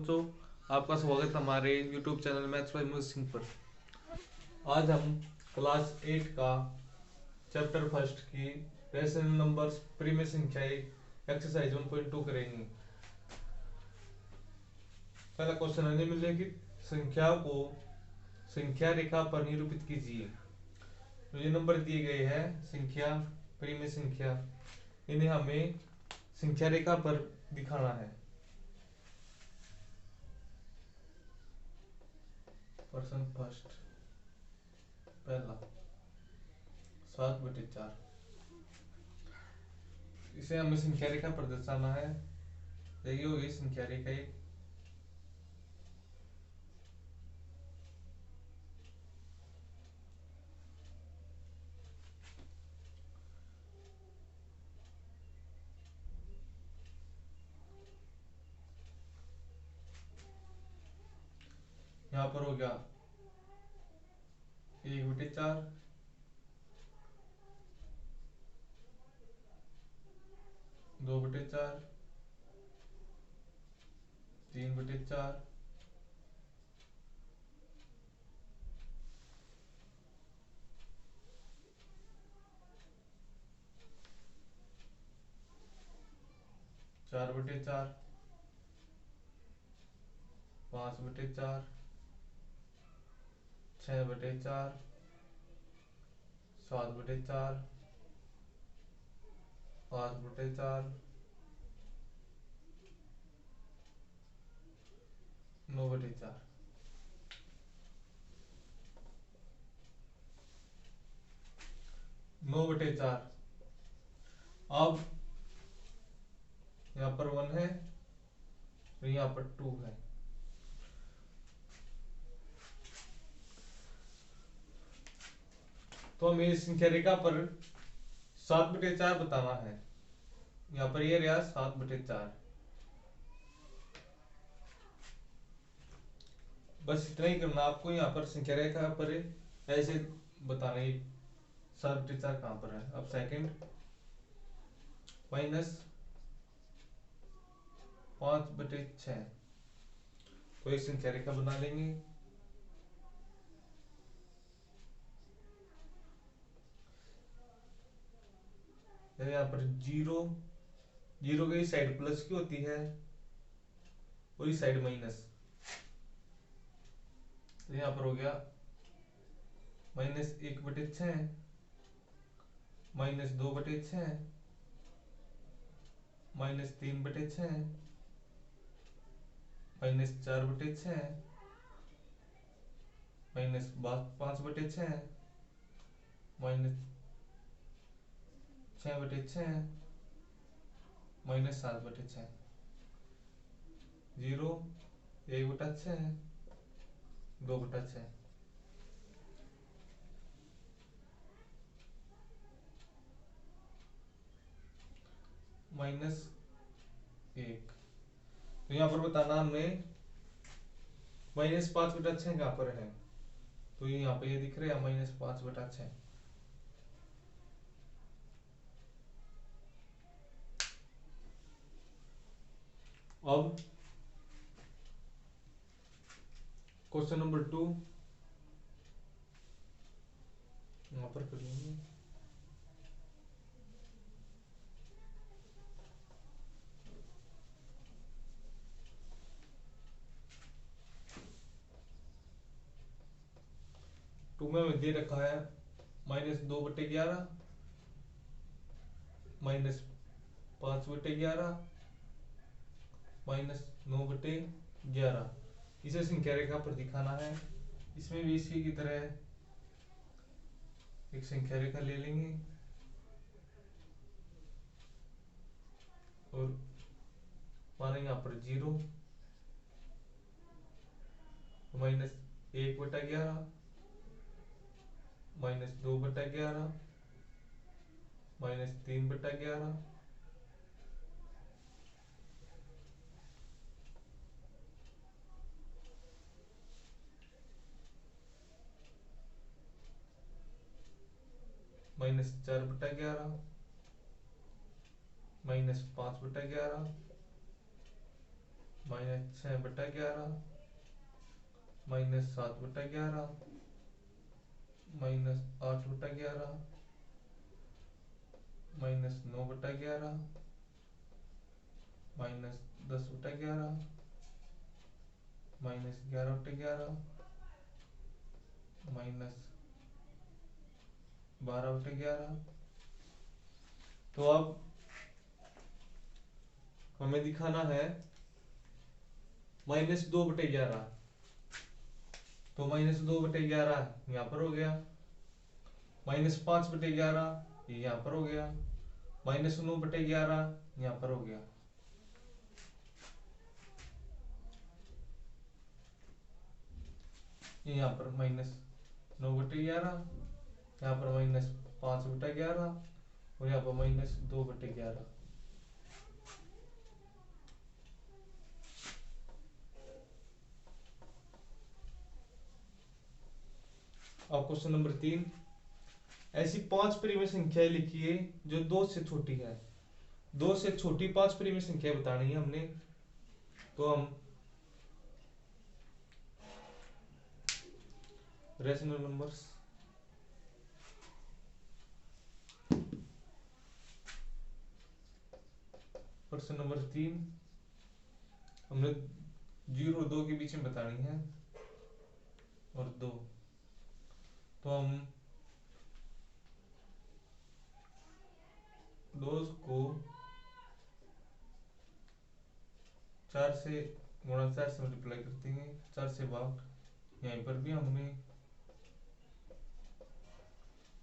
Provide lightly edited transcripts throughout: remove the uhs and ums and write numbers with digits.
बच्चों, आपका स्वागत है हमारे YouTube channel maths by Mohit Singh पर। आज हम क्लास 8 का चैप्टर फर्स्ट की रेशनल नंबर्स परिमेय संख्याएं एक्सरसाइज 1.2 करेंगे। पहला क्वेश्चन है, निम्नलिखित संख्या को संख्या रेखा पर निरूपित कीजिए। तो ये नंबर दिए गए हैं संख्या, परिमेय संख्या, इन्हें हमें संख्या रेखा पर दिखाना है। पर्सन फर्स्ट पहला 7/4, इसे हमें संख्या रेखा पर दर्शाना है। यही होगी संख्या रेखा एक। यहाँ पर हो गया 1/4, 2/4, 3/4, 4/4, 5/4, 6/4, 7/4, 8/4, 9/4। 9/4। अब यहाँ पर 1 है और यहाँ पर 2 है। तो हमें इस संख्या रेखा पर 7/4 बताना है। यहाँ पर ये रहा 7/4। बस इतना ही करना आपको। यहाँ पर संख्या रेखा पर ऐसे बताना है 7/4 कहाँ पर है। अब सेकंड -5/6, तो एक संख्या रेखा बना लेंगे। यहाँ पर जीरो की साइड प्लस की होती है और इस साइड माइनस। यहाँ पर हो गया -1/6, -2/6, -3/6, -4/6, -5/6, -6/6, -7/6। 0, 1/6, 2/6। -1। तो यहाँ पर बताना हमें -5/6 कहाँ पर है। तो ये यहाँ पे ये दिख रहा है -5/6। अब क्वेश्चन नंबर 2 यहाँ पर कर लेंगे। टू में दे रखा है -2/11, -5/11, -9/11। इसे संख्या रेखा पर दिखाना है। इसमें भी इसी की तरह एक संख्या रेखा ले लेंगे और माने यहाँ पर 0, -1/11, -2/11, -3/11, -4/11, -5/11, minus 6/11, minus 7/11, minus 8/11, minus 9/11, minus 10/11, minus 11/11, minus 12/11। तो अब हमें दिखाना है -2/11। तो -2/11 यहाँ पर हो गया, -5/11 ये यहाँ पर हो गया, -9/11 यहाँ पर हो गया। यहाँ पर -9/11, यहाँ पर -5/11 और यहाँ पर -2/11। अब क्वेश्चन नंबर 3, ऐसी 5 परिमेय संख्याएं लिखिए जो 2 से छोटी है। 2 से छोटी 5 परिमेय संख्या बतानी है हमने। तो हम रेशनल नंबर्स, प्रश्न नंबर 3 हमने 0 और 2 के बीच में बतानी है और 2। तो हम 2 को 4 से गुणा 4 से मल्टीप्लाई करते हैं, 4 से भाग। यहीं पर भी हमने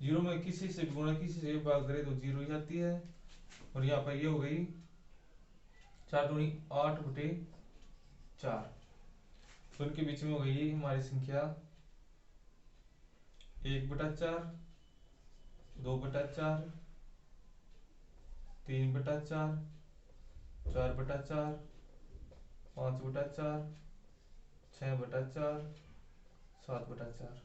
0 में किसी से भी गुणा किसी से भी भाग करें तो 0 ही आती है। और यहाँ पर ये हो गई 4 दूनी 8/4। तो इनके बीच में हो गई हमारी संख्या 1/4, 2/4, 3/4, 4/4, 5/4, 6/4, 7/4।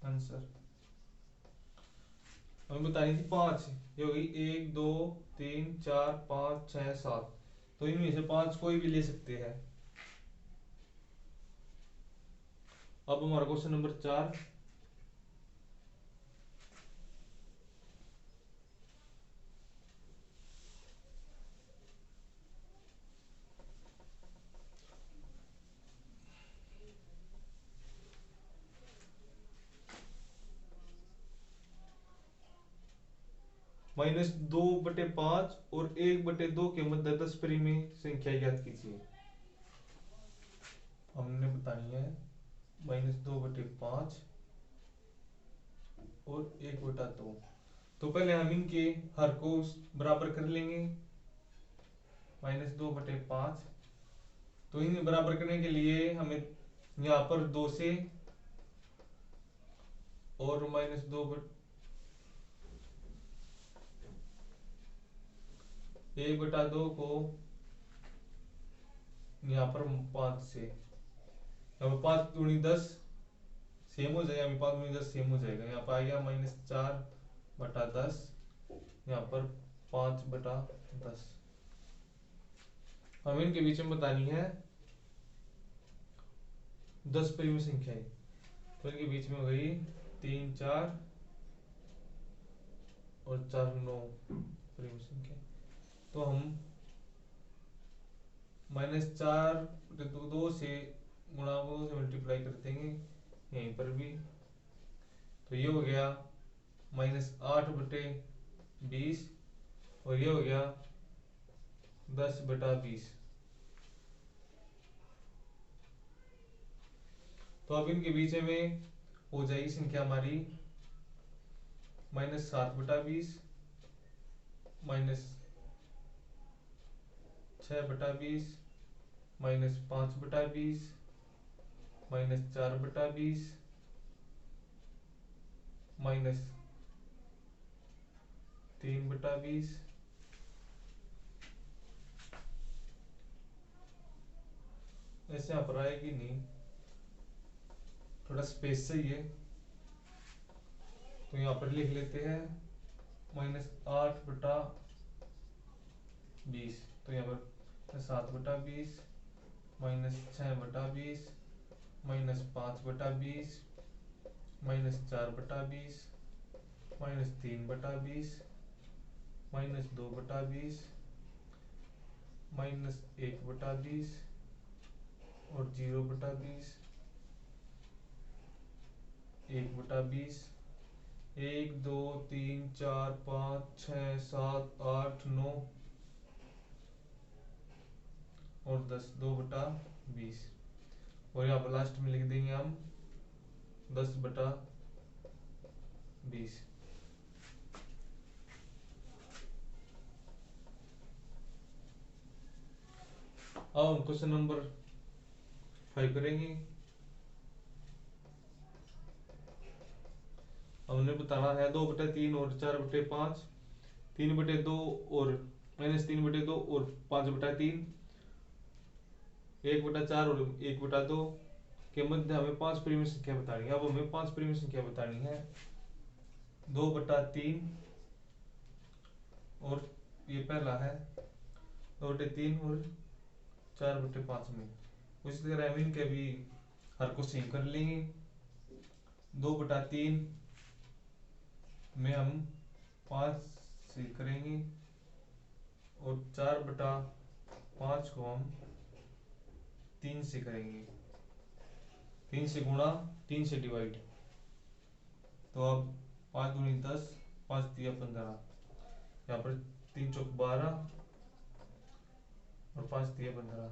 आंसर हमें बतानी थी 5, ये हो गई 1 2 3 4 5 6 7। तो इनमें से 5 कोई भी ले सकते हैं। अब हमारा क्वेश्चन नंबर 4, -2/5 और 1/2 के मध्य 10 परिमेय संख्या ज्ञात कीजिए। हमने बतानी है -2/5 और 1/2। तो पहले हम इनके हर को बराबर कर लेंगे। -2/5, तो इन्हें बराबर करने के लिए हमें यहाँ पर 2 से और -1/2 को यहाँ पर 5 से, यहाँ पर 5 दूनी 10 सेम हो जाएगा, 5 दूनी 10 सेम हो जाएगा। यहाँ पर आ गया -4/10, यहाँ पर 5/10। हमें इनके बीच में बतानी है 10 परिमेय संख्याएं। तो इनके बीच में हो गई 3 4 और 4 9 परिमेय संख्या। तो हम -4/2 से गुणा 2 से मल्टीप्लाई कर देंगे यहीं पर भी। तो ये हो गया -8/20 और ये हो गया 10/20। तो अब इनके बीच में हो जाएगी संख्या हमारी -7/20, -6/20, -5/20, -4/20, -3/20। ऐसे यहाँ पर आएगी नहीं, थोड़ा स्पेस चाहिए, तो यहाँ पर लिख लेते हैं -8/20, तो यहाँ पर 7/20 -6/20 -5/20 -4/20 -3/20 -2/20 -1/20 और 0/20 1/20 1 2 3 4 5 6 7 8 9 और 10 2/20 और यहाँ पर लास्ट में लिख देंगे हम 10/20। अब हम क्वेश्चन नंबर 5 करेंगे। हमने बताना है 2/3 और 4/5, 3/2 और -3/2 और 5/3, 1/4 और 1/2 के मध्य हमें 5 परिमेय संख्या बतानी है। अब हमें 5 परिमेय संख्या बतानी है 2/3 और ये पहला है 2/3 और 4/5 में। उसी तरह हम इनके भी हर को सेम कर लेंगे। 2/3 में हम 5 से करेंगे और 4/5 को हम 3 से करेंगे। 3 से गुणा 3 से डिवाइड, तो अब 5 दूनी 10 5 तिया 15, यहाँ पर 3 चौक 12 और 5 तिया 15।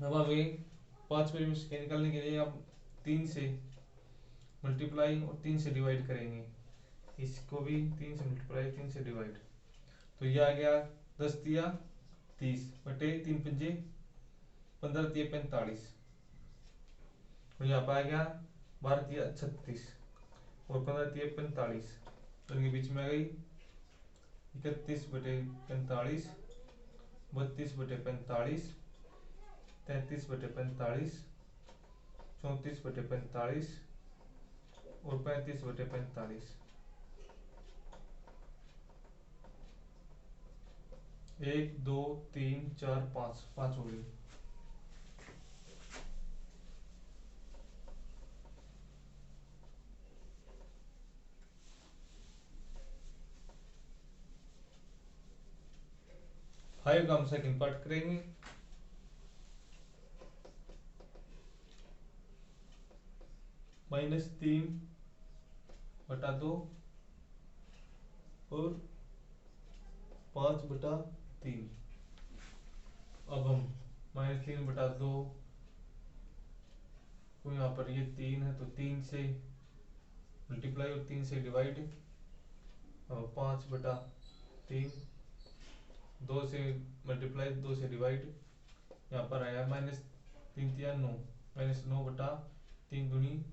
अब हमें 5 परिमेय संख्या निकालने के लिए हम 3 से मल्टीप्लाई और 3 से डिवाइड करेंगे। इसको भी 3 से मल्टीप्लाई 3 से डिवाइड, तो ये आ गया 10 तिया 30 बटे 3 पंजे 15 तिया 45 और यहाँ पर आ गया 12 तिया 36 और 15 तिया 45, तो इनके बीच में आ गई 31/45 32/45 33/45 34/45 और 35/45। 1 2 3 4 5 5 हो गई। फाइव का हम सेकंड पार्ट करेंगे। -3/2 और 5/3। अब हम -3/2 को यहाँ पर ये 3 है तो 3 से मल्टीप्लाई और 3 से डिवाइड, अब 5/3 2 से मल्टीप्लाई 2 से डिवाइड, यहाँ पर आया -3 तिया 9 -9/3 दूनी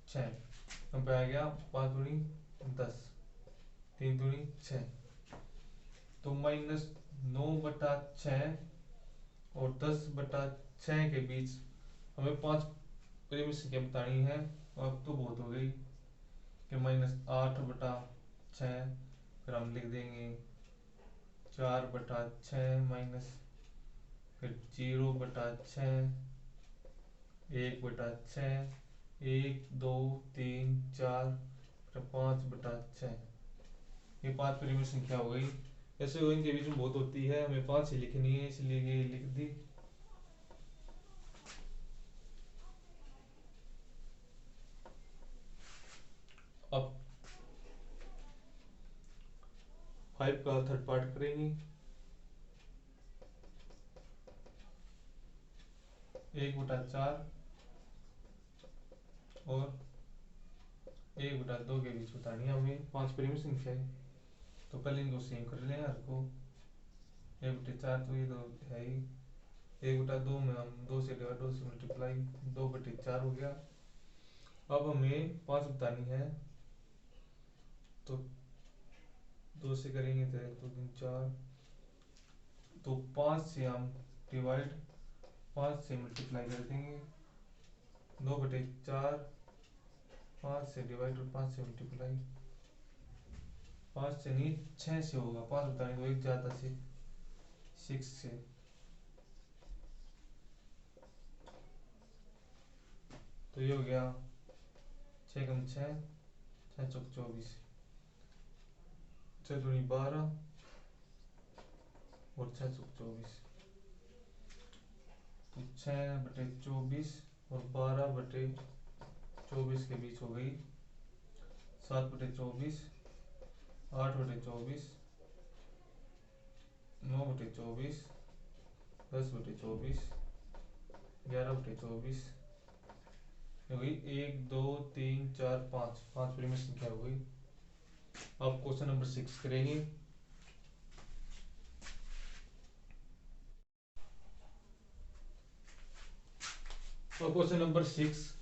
6, यहाँ पे आ गया 5 दूनी 10 3 दूनी 6, तो -9/6 और 10/6 के बीच हमें 5 परिमेय संख्या बतानी है। अब तो बहुत हो गई कि -8/6, फिर हम लिख देंगे 4/6 माइनस फिर 0/6 1/6 1 2 3 4 फिर 5/6। ये 5 परिमेय संख्या हो गई। ऐसे हो इनके बीच में बहुत होती है, हमें 5 ही लिखनी है इसलिए ये लिख दी। अब 5 का थर्ड पार्ट करेंगे। 1/4 और 1/2 के बीच बतानी है हमें 5 परिमेय संख्या है, तो पहले इनको सेम कर लें हर को। 1/4 तो ये तो है ही, 1/2 में हम 2 से डिवाइड 2 से मल्टीप्लाई 2/4 हो गया। अब हमें 5 बतानी है तो 2 से करेंगे तो 1 2 3 4, तो 5 से हम डिवाइड 5 से मल्टीप्लाई कर देंगे 2/4 5 से डिवाइड और 5 से मल्टीप्लाई 5 से नहीं 6 से होगा, 5 बताने को एक ज्यादा से 6 से। तो ये हो गया 6 कम 6, 6 चौक 24, 6 दूनी 12 और 6 चौक 24। तो 6/24 और 12/24 के बीच हो गई 7/24, 8/24, 9/24, 10/24, 11/24 हो गई। 1 2 3 4 5, 5 प्रीमियम संख्या हो गई। अब क्वेश्चन नंबर 6 करेंगे। तो क्वेश्चन नंबर 6,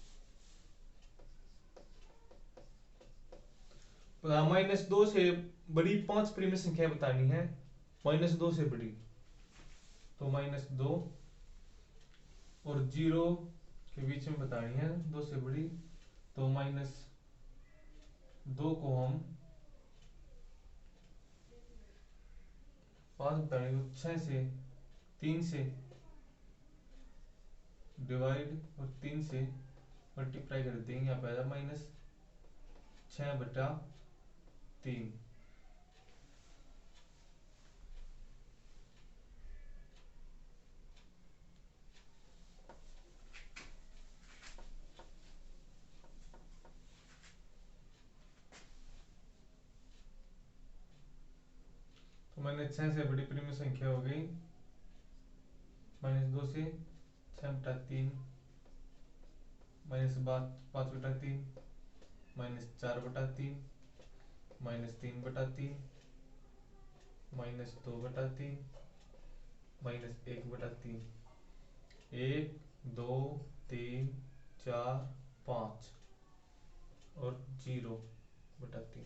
-2 से बड़ी 5 प्रीमियम संख्या बतानी है। -2 से बड़ी, तो -2 और 0 के बीच में बतानी है, 2 से बड़ी। तो -2 को हम 5 बताने को 6 से 3 से डिवाइड और 3 से मल्टीप्लाई कर देंगे। यहाँ पे आएगा -6/3। तो मैंने 6 से बड़ी प्रीमियम संख्या हो गई -2 से 6/3, -5/3, -4/3, -3/3, -2/3, -1/3, 1 2 3 4 5 और 0/3।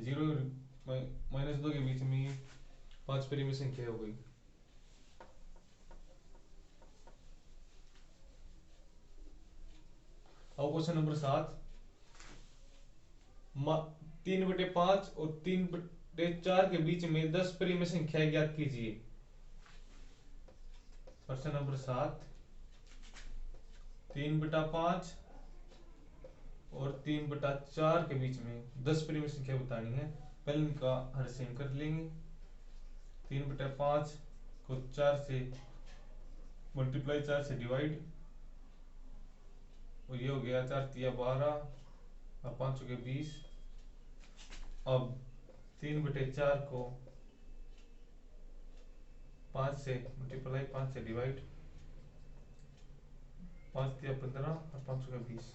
0 -2 के बीच में 5 प्रीमियम संख्या हो गई। अब क्वेश्चन नंबर 7, 3/5 और 3/4 के बीच में 10 प्रीमियम संख्या ज्ञात कीजिए। प्रश्न नंबर 7, 3/5 और 3/4 के बीच में 10 प्रीमियम संख्या बतानी है। पहले इनका हरसेम कर लेंगे। 3/5 को 4 से मल्टीप्लाई, 4 से डिवाइड, और ये हो गया 4 तिया 12 और 5 के 20। अब 3/4 को 5 से मल्टीप्लाई, 5 से डिवाइड, 5 तिया 15 और 5 का 20।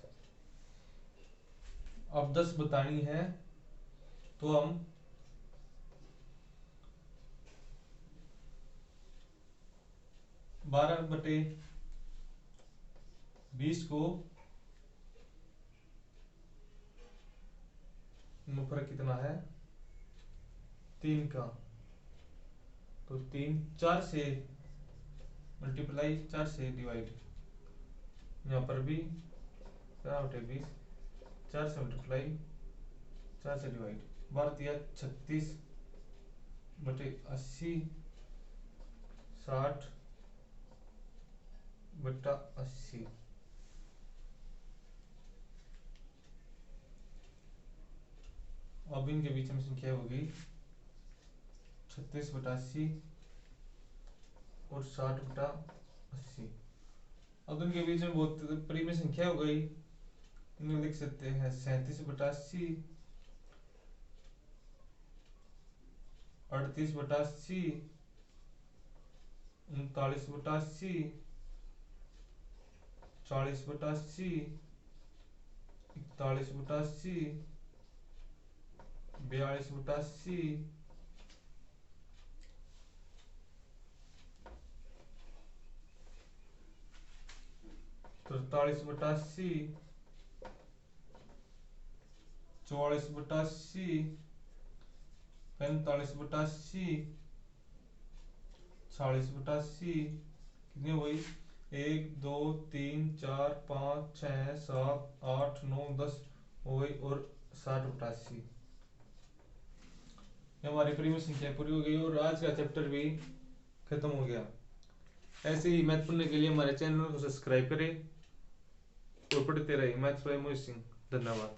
अब 10 बतानी है, तो हम 12/20 को फर्क कितना है 3 का, तो 3, 4 से मल्टीप्लाई, 4 से डिवाइड, यहाँ पर भी 4/20, 4 से मल्टीप्लाई, 4 से डिवाइड, 12 36/80, 60/80। अब इनके बीच में संख्या हो गई 36/80 और 60/80। अब इनके बीच में बहुत प्रीमियम संख्या हो गई, इन्हें लिख सकते हैं 37/80, 38/80, 39/80, 40/80, 41/80, 42/80, 43/80, 44/80, 45/80, 40/80। कितनी हो गई 1 2 3 4 5 6 7 8 9 10 हो गई, और 60/80। हमारी प्रीमियम संख्या पूरी हो गई और आज का चैप्टर भी खत्म हो गया। ऐसे ही मैथ पढ़ने के लिए हमारे चैनल को सब्सक्राइब करें और पढ़ते रहे। Maths by Mohit Singh. धन्यवाद।